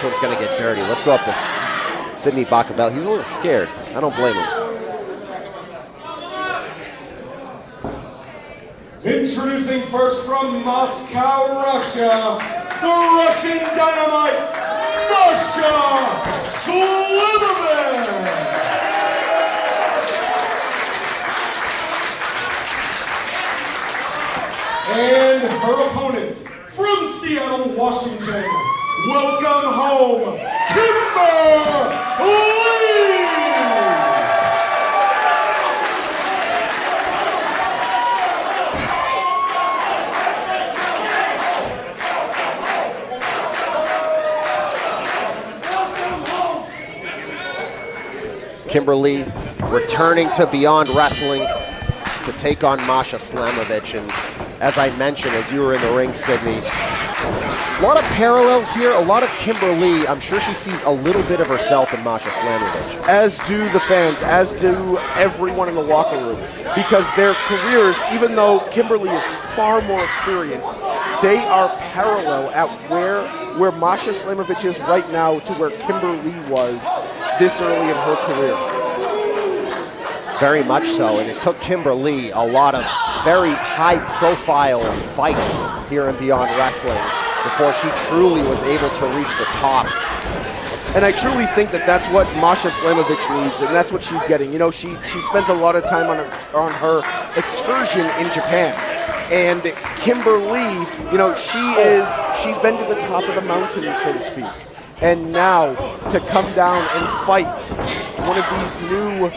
this one's going to get dirty. Let's go up to Sydney Bacabel. He's a little scared. I don't blame him. Introducing first from Moscow, Russia, the Russian Dynamite, Masha Slamovich. And her opponent from Seattle, Washington, welcome home, Kimber. Kimberly returning to Beyond Wrestling to take on Masha Slamovich. And as I mentioned, as you were in the ring, Sydney, a lot of parallels here, a lot of Kimberly. I'm sure she sees a little bit of herself in Masha Slamovich. As do the fans, as do everyone in the locker room. Because their careers, even though Kimberly is far more experienced, they are parallel at where Masha Slamovich is right now to where Kimberly was this early in her career. Very much so, and it took Kimberly a lot of very high-profile fights here in Beyond Wrestling before she truly was able to reach the top. And I truly think that that's what Masha Slamovich needs, and that's what she's getting. You know, she spent a lot of time on her excursion in Japan. And Kimberly, you know, she's been to the top of the mountain, so to speak. And now to come down and fight one of these new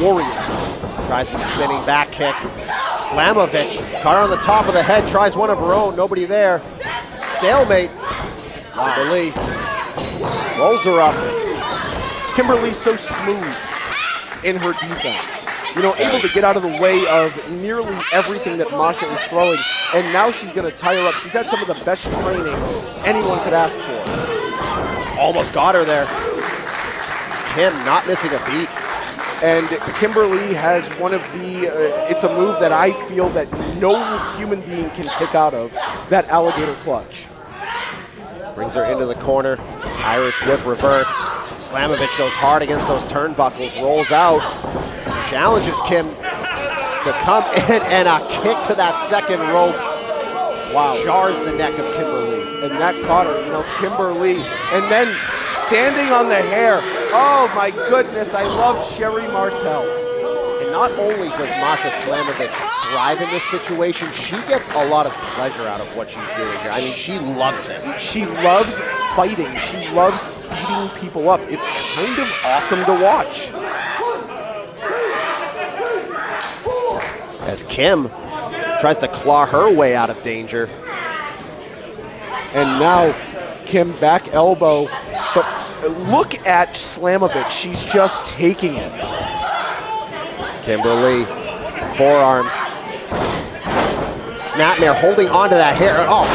warriors. Tries a spinning back kick. Slamovich, car on the top of the head, tries one of her own, nobody there. Stalemate. Kimberly rolls her up. Kimberly's so smooth in her defense. You know, able to get out of the way of nearly everything that Masha is throwing. And now she's going to tie her up. She's had some of the best training anyone could ask for. Almost got her there. Kim not missing a beat. And Kimberly has one of the, it's a move that I feel that no human being can kick out of, that alligator clutch. Brings her into the corner. Irish whip reversed. Slamovich goes hard against those turnbuckles, rolls out, challenges Kim to come in, and a kick to that second rope. Wow. Jars the neck of Kimberly. And that caught her, you know, Kimberly. And then standing on the hair. Oh my goodness, I love Sherry Martel. And not only does Masha Slamovich thrive in this situation, she gets a lot of pleasure out of what she's doing here. I mean, she loves this. She loves fighting. She loves beating people up. It's kind of awesome to watch. As Kim tries to claw her way out of danger. And now Kim back elbow. But look at Slamovich. She's just taking it. Kimberly, forearms. Snapmare holding onto that hair. Oh,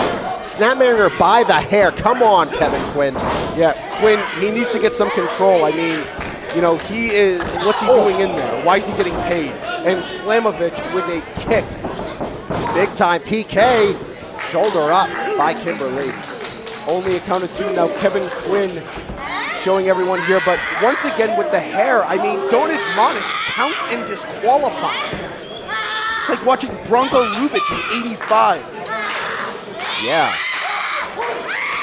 snapmaring her by the hair. Come on, Kevin Quinn. Yeah, Quinn, he needs to get some control. I mean, you know, what's he doing in there? Why is he getting paid? And Slamovich with a kick. Big time PK. Shoulder up by Kimberly. Only a count of two. Now Kevin Quinn showing everyone here, but once again with the hair, I mean, don't admonish, count and disqualify. It's like watching Bronco Lubitsch in '85. Yeah.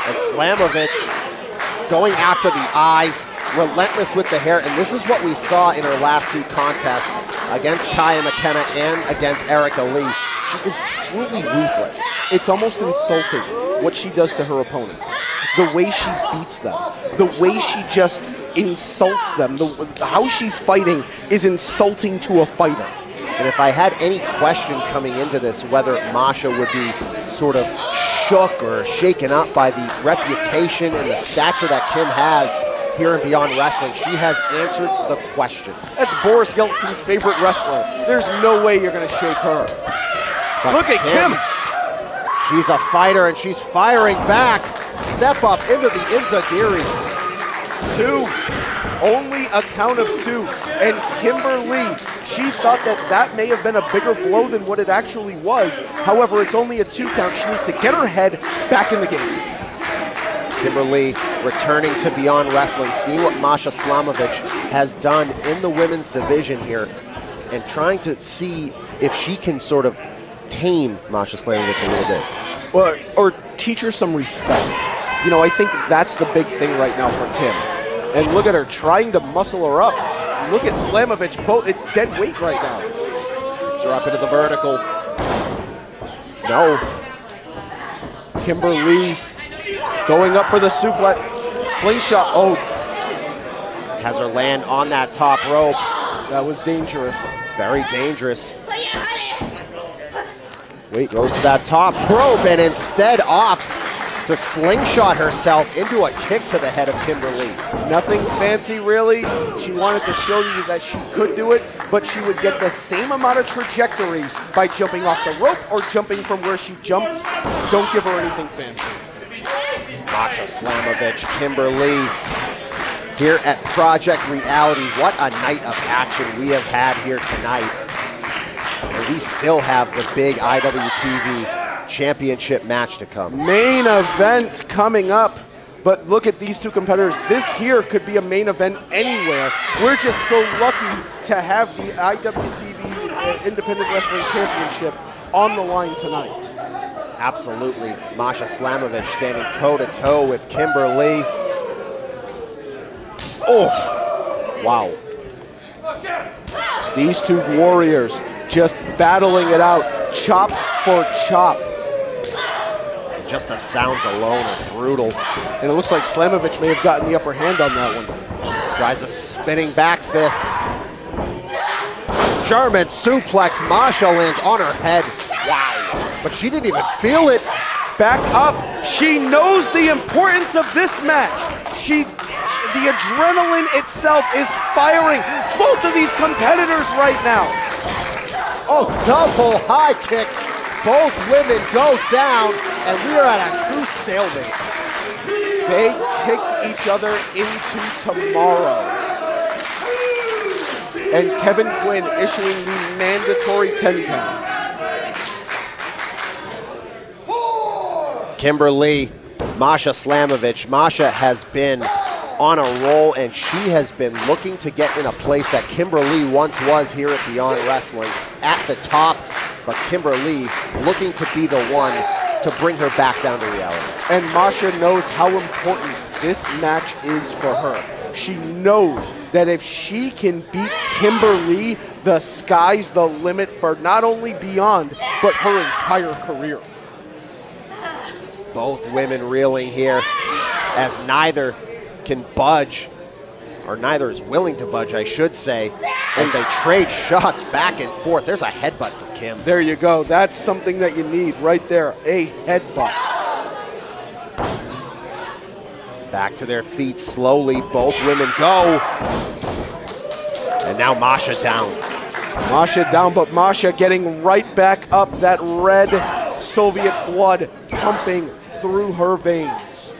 And Slamovich going after the eyes, relentless with the hair, and this is what we saw in her last two contests against Kaya McKenna and against Erica Lee. She is truly ruthless. It's almost insulting what she does to her opponents. The way she beats them. The way she just insults them. How she's fighting is insulting to a fighter. And if I had any question coming into this, whether Masha would be sort of shook or shaken up by the reputation and the stature that Kim has here in Beyond Wrestling, she has answered the question. That's Boris Yeltsin's favorite wrestler. There's no way you're going to shake her. But look at Kim. She's a fighter and she's firing back. Step up into the Inzagiri. Two. Only a count of two. And Kimberly, she thought that may have been a bigger blow than what it actually was. However, it's only a 2 count. She needs to get her head back in the game. Kimber Lee returning to Beyond Wrestling, seeing what Masha Slamovich has done in the women's division here, and trying to see if she can sort of tame Masha Slamovich a little bit. Well, or teach her some respect. You know, I think that's the big thing right now for Kim. And look at her trying to muscle her up. Look at Slamovich, it's dead weight right now. Gets her up into the vertical. No. Kimber Lee going up for the suplex. Slingshot, oh. Has her land on that top rope. That was dangerous. Very dangerous. Wait, goes to that top rope and instead opts to slingshot herself into a kick to the head of Kimber Lee. Nothing fancy, really. She wanted to show you that she could do it, but she would get the same amount of trajectory by jumping off the rope or jumping from where she jumped. Don't give her anything fancy. Masha Slamovich, Kimber Lee, here at Project Reality. What a night of action we have had here tonight. And we still have the big IWTV Championship match to come. Main event coming up. But look at these two competitors. This here could be a main event anywhere. We're just so lucky to have the IWTV Independent Wrestling Championship on the line tonight. Absolutely. Masha Slamovich standing toe-to-toe with Kimber Lee. Oh, wow. These two warriors just battling it out, chop for chop. Just the sounds alone are brutal. And it looks like Slamovich may have gotten the upper hand on that one. Tries a spinning back fist. German suplex. Masha lands on her head. Wow. But she didn't even feel it. Back up. She knows the importance of this match. The adrenaline itself is firing both of these competitors right now. Oh, double high kick. Both women go down, and we are at a true stalemate. They kicked each other into tomorrow. And Kevin Quinn issuing the mandatory 10 counts. Kimber Lee, Masha Slamovich. Masha has been on a roll, and she has been looking to get in a place that Kimber Lee once was here at Beyond Wrestling, at the top. But Kimber Lee looking to be the one to bring her back down to reality. And Masha knows how important this match is for her. She knows that if she can beat Kimber Lee, the sky's the limit for not only Beyond, but her entire career. Both women reeling here as neither can budge, or neither is willing to budge, I should say, as they trade shots back and forth. There's a headbutt for Kim. There you go. That's something that you need right there, a headbutt. Back to their feet slowly. Both women go. And now Masha down. Masha down, but Masha getting right back up. That red Soviet blood pumping through her veins.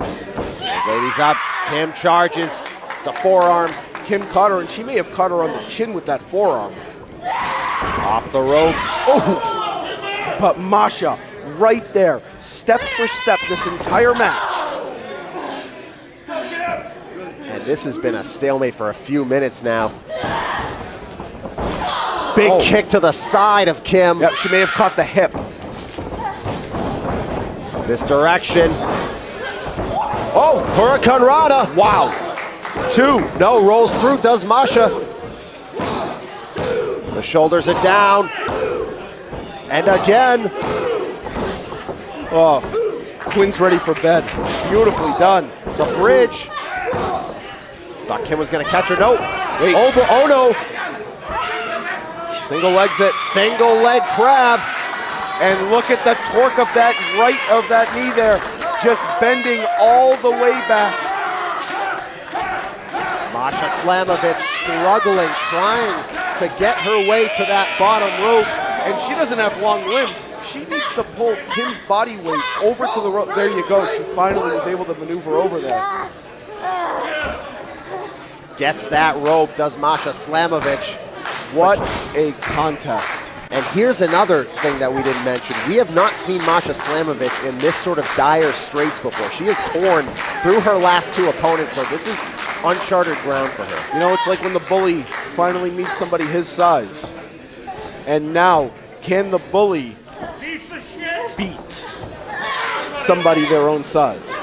Ladies up. Kim charges. It's a forearm. Kim caught her, and she may have caught her on the chin with that forearm. Off the ropes. Oh! But Masha, right there, step for step, this entire match. And this has been a stalemate for a few minutes now. Big kick to the side of Kim. Yep, she may have caught the hip. Misdirection. Oh, Hurricane Rana. Wow. Two. No, rolls through, does Masha. The shoulders are down. And again. Oh, Quinn's ready for bed. Beautifully done. The bridge. Thought Kim was going to catch her. No. Wait. Oh no. Single exit. Single leg crab. And look at the torque of that knee there. Just bending all the way back. Masha Slamovich struggling, trying to get her way to that bottom rope. And she doesn't have long limbs. She needs to pull Kim's body weight over to the rope. There you go. She finally was able to maneuver over there. Gets that rope, does Masha Slamovich. What a contest. And here's another thing that we didn't mention. We have not seen Masha Slamovich in this sort of dire straits before. She has torn through her last two opponents, so this is uncharted ground for her. You know, it's like when the bully finally meets somebody his size. And now, can the bully beat somebody their own size?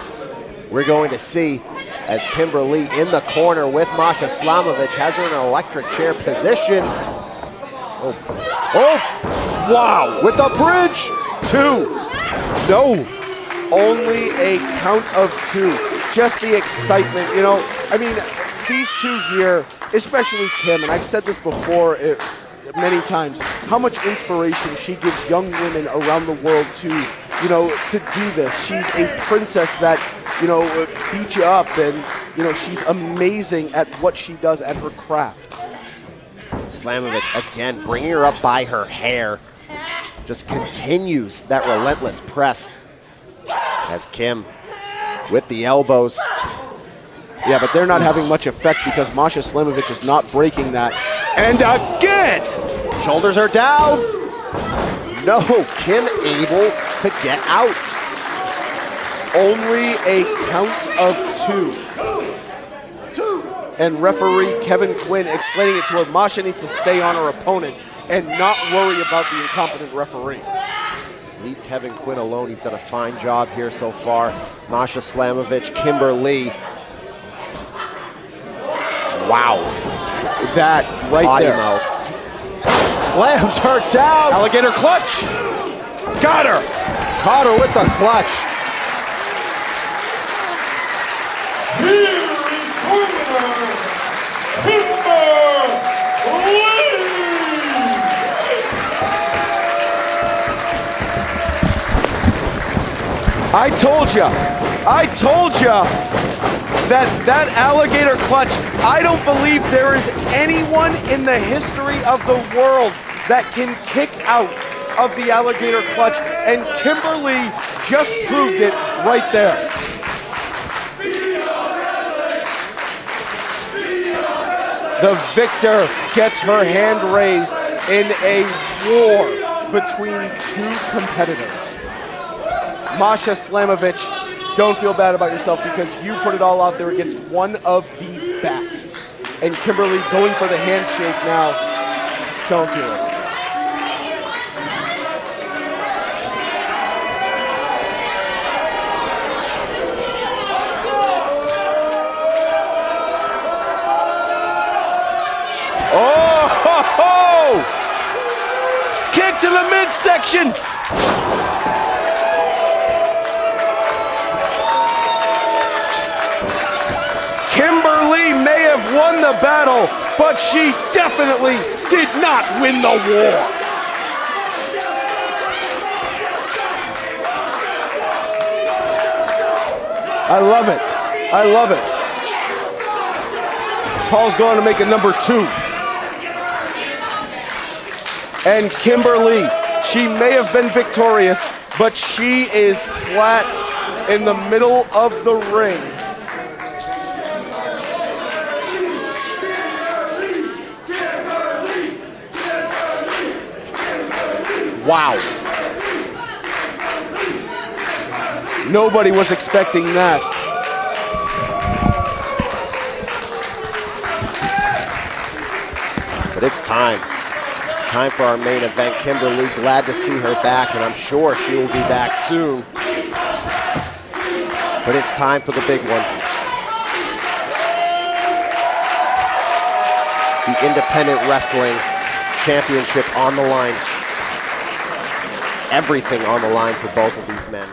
We're going to see as Kimber Lee in the corner with Masha Slamovich has her in an electric chair position. Oh, wow, with the bridge. 2. No, only a count of 2. Just the excitement, you know. I mean, these two here, especially Kim, and I've said this before many times, how much inspiration she gives young women around the world to, you know, to do this. She's a princess that, you know, beat you up, and, you know, she's amazing at what she does at her craft. Slamovich again bringing her up by her hair. Just continues that relentless press as Kim with the elbows. Yeah, but they're not having much effect because Masha Slamovich is not breaking that. And again! Shoulders are down. No, Kim able to get out. Only a count of 2. And referee Kevin Quinn explaining it to her. Masha needs to stay on her opponent and not worry about the incompetent referee. Leave Kevin Quinn alone. He's done a fine job here so far. Masha Slamovich, Kimber Lee. Wow. That right Body there. mouth. Slams her down. Alligator clutch. Got her. Caught her with the clutch. Here is her winner, Kimber Lee! I told ya that alligator clutch, I don't believe there is anyone in the history of the world that can kick out of the alligator clutch, and Kimber Lee just proved it right there. The victor gets her hand raised in a war between two competitors. Masha Slamovich, don't feel bad about yourself because you put it all out there against one of the best. And Kimber Lee going for the handshake now. Don't do it. Oh, ho, ho! Kick to the midsection. Kimber Lee may have won the battle, but she definitely did not win the war. I love it. I love it. Paul's going to make a number 2. And Kimber Lee, she may have been victorious, but she is flat in the middle of the ring. Wow. Nobody was expecting that. But it's time. Time for our main event. Kimber Lee, glad to see her back, and I'm sure she will be back soon. But it's time for the big one. The Independent Wrestling Championship on the line. Everything on the line for both of these men.